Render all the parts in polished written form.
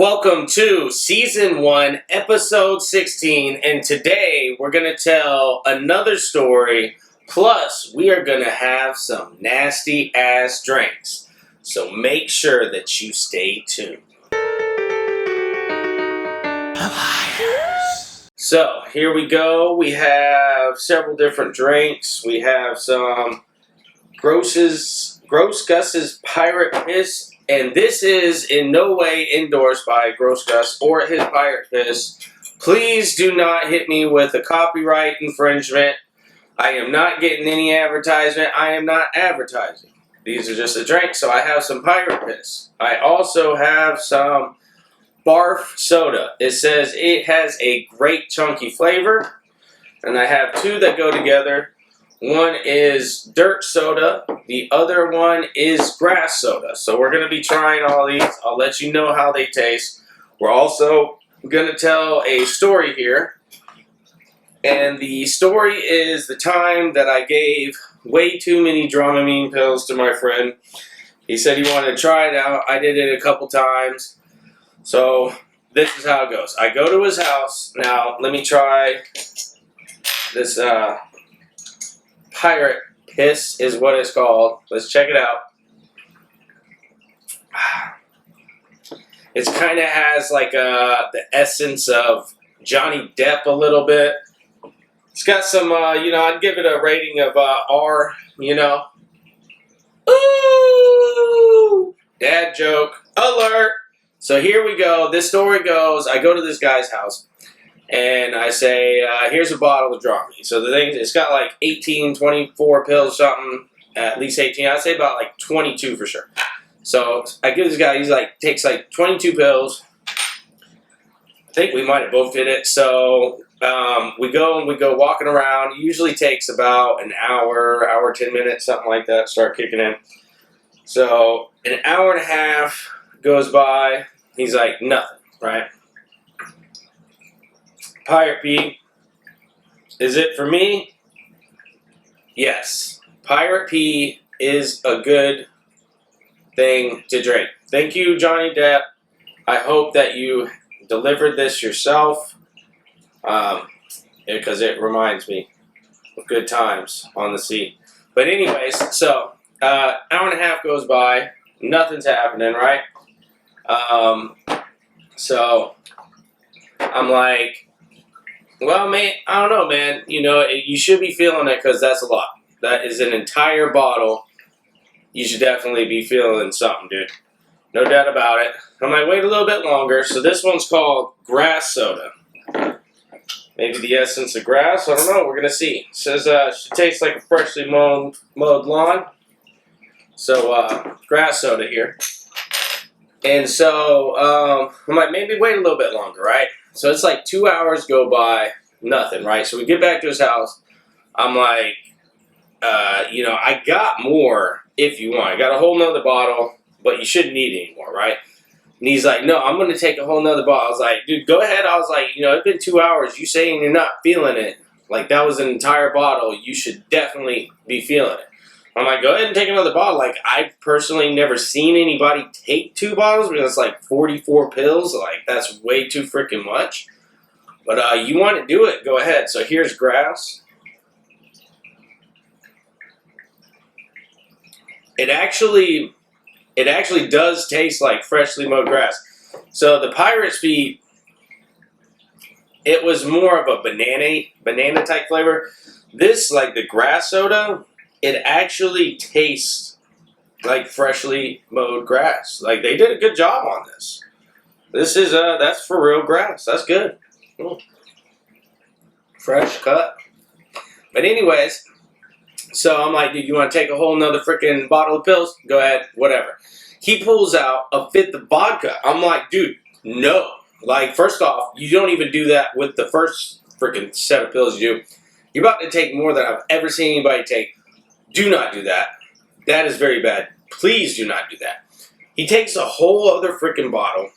Welcome to Season 1, Episode 16, and today we're going to tell another story, plus we are going to have some nasty-ass drinks. So make sure that you stay tuned. So, here we go. We have several different drinks. We have some Gross Gus's Pirate Piss. And this is in no way endorsed by Gross Gus or his Pirate Piss. Please do not hit me with a copyright infringement. I am not getting any advertisement. I am not advertising. These are just a drink, so I have some Pirate Piss. I also have some Barf Soda. It says it has a great chunky flavor. And I have two that go together. One is dirt soda, the other one is grass soda. So we're going to be trying all these. I'll let you know how they taste. We're also going to tell a story here. And the story is the time that I gave way too many Dramamine pills to my friend. He said he wanted to try it out. I did it a couple times. So this is how it goes. I go to his house. Now let me try this Pirate Piss is what it's called. Let's check it out. It kind of has like the essence of Johnny Depp a little bit. It's got some, I'd give it a rating of R, Ooh! Dad joke. Alert! So here we go. This story goes, I go to this guy's house. And I say, here's a bottle of Dramamine. So the thing, it's got like 18, 24 pills, something, at least 18. I'd say about like 22 for sure. So I give this guy, takes like 22 pills. I think we might have both did it. So we go walking around. It usually takes about an hour, 10 minutes, something like that, start kicking in. So an hour and a half goes by. He's like, nothing, right? Pirate P, is it for me? Yes. Pirate P is a good thing to drink. Thank you, Johnny Depp. I hope that you delivered this yourself because it reminds me of good times on the sea. But anyways, so hour and a half goes by. Nothing's happening, right? So I'm like, well, man, I don't know, man. You should be feeling it because that's a lot. That is an entire bottle. You should definitely be feeling something, dude. No doubt about it. I'm like, wait a little bit longer. So this one's called Grass Soda. Maybe the essence of grass. I don't know. We're going to see. It says it should taste like a freshly mowed lawn. So grass soda here. And so I'm like, maybe wait a little bit longer, right? So it's like 2 hours go by, nothing, right? So we get back to his house. I'm like, I got more if you want. I got a whole nother bottle, but you shouldn't need any more, right? And he's like, no, I'm going to take a whole nother bottle. I was like, dude, go ahead. I was like, it's been 2 hours. You saying you're not feeling it. Like, that was an entire bottle. You should definitely be feeling it. I'm like, go ahead and take another bottle. Like, I've personally never seen anybody take 2 bottles because it's like 44 pills. Like, that's way too freaking much. But you want to do it, go ahead. So here's grass. It actually does taste like freshly mowed grass. So the Pirate Speed, it was more of a banana type flavor. This, like the grass soda, it actually tastes like freshly mowed grass. Like, they did a good job on this. This is, that's for real grass. That's good. Fresh cut. But anyways, so I'm like, dude, you want to take a whole nother freaking bottle of pills? Go ahead, whatever. He pulls out a fifth of vodka. I'm like, dude, no. Like, first off, you don't even do that with the first freaking set of pills you do. You're about to take more than I've ever seen anybody take. Do not do that. That is very bad. Please do not do that. He takes a whole other freaking bottle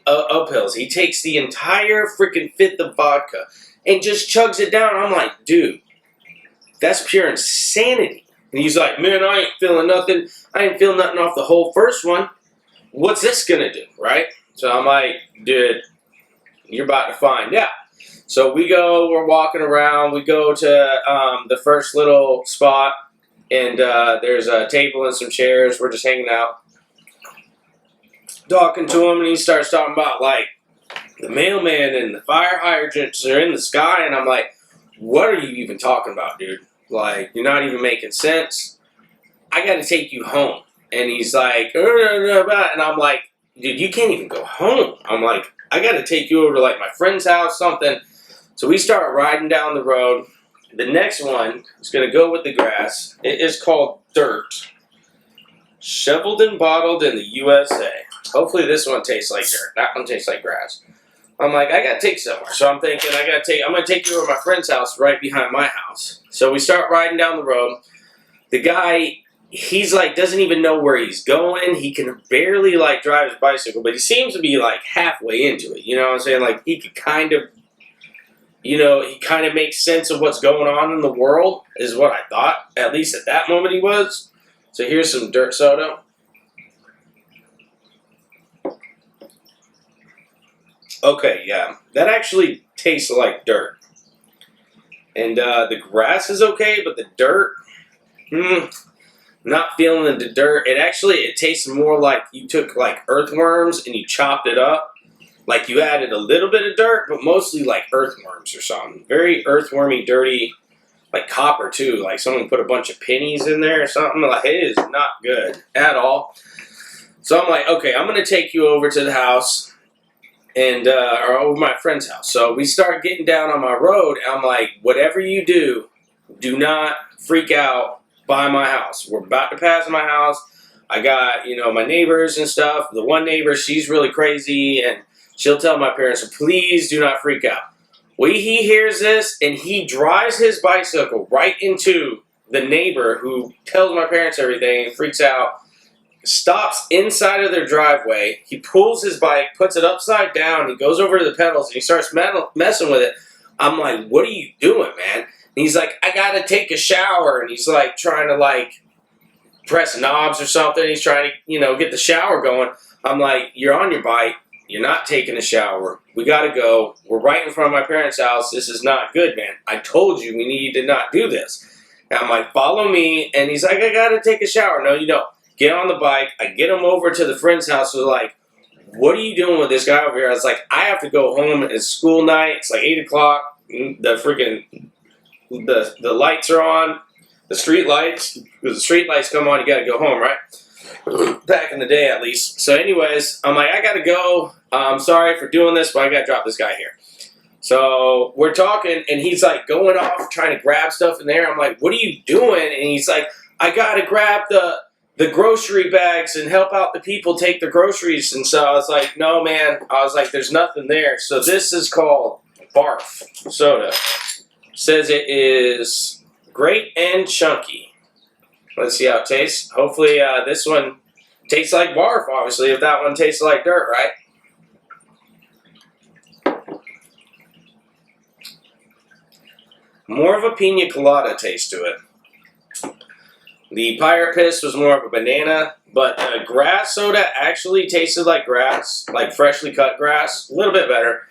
of pills. He takes the entire freaking fifth of vodka and just chugs it down. I'm like, dude, that's pure insanity. And he's like, man, I ain't feeling nothing. I ain't feeling nothing off the whole first one. What's this going to do, right? So I'm like, dude, you're about to find out. So we're walking around. We go to the first little spot, and there's a table and some chairs. We're just hanging out, talking to him, and he starts talking about like the mailman and the fire hydrants are in the sky, and I'm like, what are you even talking about, dude? Like, you're not even making sense. I got to take you home. And he's like, and I'm like, dude, you can't even go home. I'm like, I got to take you over to like my friend's house, something. So we start riding down the road. The next one is going to go with the grass. It is called Dirt. Shoveled and bottled in the USA. Hopefully this one tastes like dirt. That one tastes like grass. I'm like, I gotta take somewhere. So I'm thinking, I'm gonna take you over to my friend's house right behind my house. So we start riding down the road. The guy, he's like, doesn't even know where he's going. He can barely like drive his bicycle, but he seems to be like halfway into it. You know what I'm saying? Like he could kind of, he kind of makes sense of what's going on in the world, is what I thought. At least at that moment he was. So here's some dirt soda. Okay, yeah, that actually tastes like dirt. And the grass is okay, but the dirt, not feeling the dirt. It tastes more like you took like earthworms and you chopped it up. Like you added a little bit of dirt, but mostly like earthworms or something. Very earthwormy, dirty, like copper too. Like someone put a bunch of pennies in there or something. Like it is not good at all. So I'm like, okay, I'm going to take you over to the house. And or over my friend's house. So we start getting down on my road, and I'm like, whatever you do, do not freak out by my house. We're about to pass my house. I got, my neighbors and stuff. The one neighbor, she's really crazy, and she'll tell my parents, so please do not freak out. Well, he hears this, and he drives his bicycle right into the neighbor who tells my parents everything and freaks out. Stops inside of their driveway. He pulls his bike, puts it upside down. He goes over to the pedals and he starts messing with it. I'm like, what are you doing, man? And he's like, I gotta take a shower. And he's like trying to like press knobs or something. He's trying to, get the shower going. I'm like, you're on your bike. You're not taking a shower. We gotta go. We're right in front of my parents' house. This is not good, man. I told you we need to not do this. And I'm like, follow me. And he's like, I gotta take a shower. No, you don't. Get on the bike. I get him over to the friend's house. So like, what are you doing with this guy over here? I was like, I have to go home. It's school night. It's like 8 o'clock. The lights are on. The street lights. Because the street lights come on, you got to go home, right? Back in the day, at least. So anyways, I'm like, I got to go. I'm sorry for doing this, but I got to drop this guy here. So we're talking, and he's like going off trying to grab stuff in there. I'm like, what are you doing? And he's like, I got to grab the grocery bags and help out the people take their groceries. And so I was like, no, man. I was like, there's nothing there. So this is called Barf soda. Says it is great and chunky. Let's see how it tastes. Hopefully this one tastes like barf, obviously, if that one tastes like dirt, right? More of a pina colada taste to it. The Pirate Piss was more of a banana, but the grass soda actually tasted like grass, like freshly cut grass, a little bit better.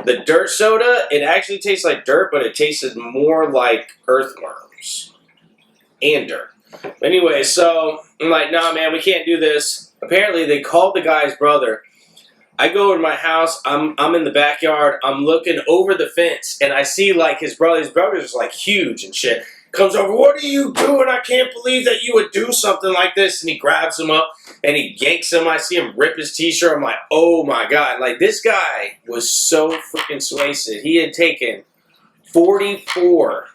The dirt soda, it actually tastes like dirt, but it tasted more like earthworms and dirt. Anyway, so I'm like, nah, man, we can't do this. Apparently, they called the guy's brother. I go to my house. I'm in the backyard. I'm looking over the fence, and I see like his brother. His brother's like huge and shit. Comes over, what are you doing? I can't believe that you would do something like this. And he grabs him up and he yanks him. I see him rip his t-shirt. I'm like, oh my God. Like, this guy was so freaking suasive. He had taken 44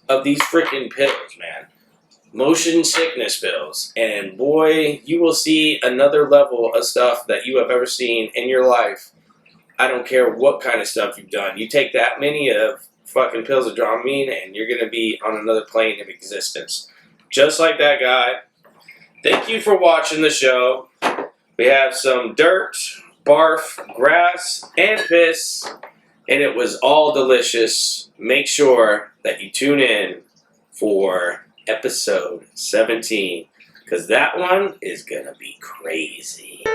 of these freaking pills, man. Motion sickness pills. And boy, you will see another level of stuff that you have ever seen in your life. I don't care what kind of stuff you've done. You take that many of fucking pills of Dramamine and you're going to be on another plane of existence. Just like that guy. Thank you for watching the show. We have some dirt, barf, grass, and piss, and it was all delicious. Make sure that you tune in for episode 17, because that one is going to be crazy.